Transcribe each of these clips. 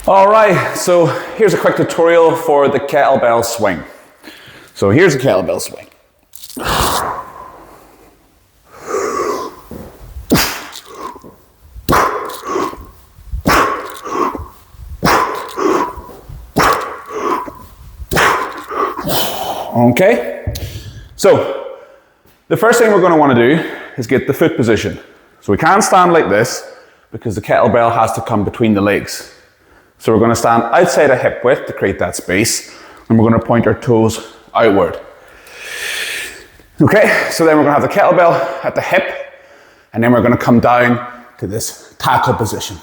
All right, so here's a quick tutorial for the kettlebell swing. So here's a kettlebell swing. Okay, so the first thing we're going to want to do is get the foot position. So we can't stand like this because the kettlebell has to come between the legs. So we're going to stand outside of hip width to create that space, and we're going to point our toes outward. Okay, so then we're going to have the kettlebell at the hip, and then we're going to come down to this tackle position.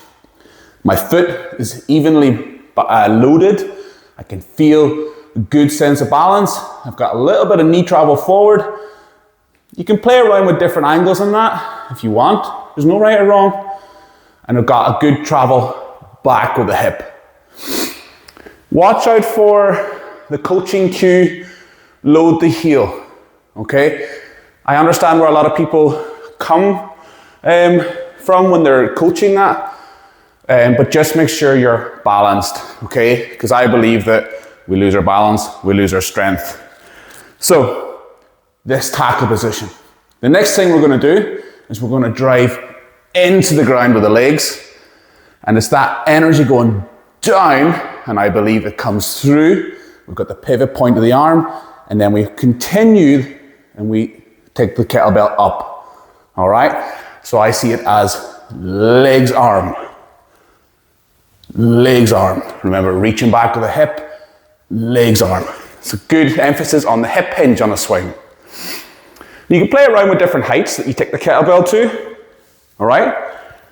My foot is evenly loaded. I can feel a good sense of balance. I've got a little bit of knee travel forward. You can play around with different angles on that if you want. There's no right or wrong. And I've got a good travel back with the hip. Watch out for the coaching cue, load the heel. Okay? I understand where a lot of people come from when they're coaching that, but just make sure you're balanced, okay? Because I believe that we lose our balance, we lose our strength. So, this tackle position. The next thing we're going to do is we're going to drive into the ground with the legs, and it's that energy going down, and I believe it comes through. We've got the pivot point of the arm, and then we continue and we take the kettlebell up. All right? So I see it as legs, arm. Legs, arm. Remember, reaching back with the hip, legs, arm. It's a good emphasis on the hip hinge on a swing. You can play around with different heights that you take the kettlebell to. All right?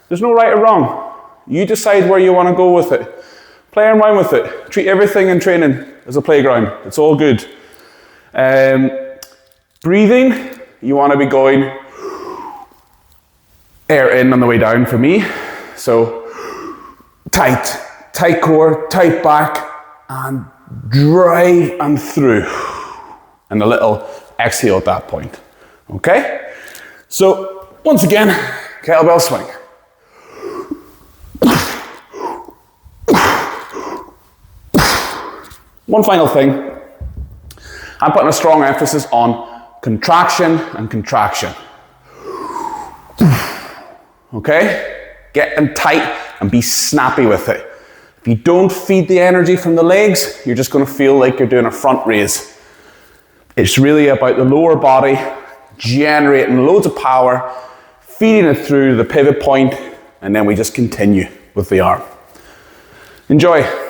There's no right or wrong. You decide where you want to go with it. Play around with it. Treat everything in training as a playground. It's all good. Breathing, you want to be going air in on the way down for me. So tight core, tight back, and drive and through. And a little exhale at that point. Okay? So once again, kettlebell swing. One final thing, I'm putting a strong emphasis on contraction and contraction. Okay? Get them tight and be snappy with it. If you don't feed the energy from the legs, you're just going to feel like you're doing a front raise. It's really about the lower body generating loads of power, feeding it through the pivot point, and then we just continue with the arm. Enjoy.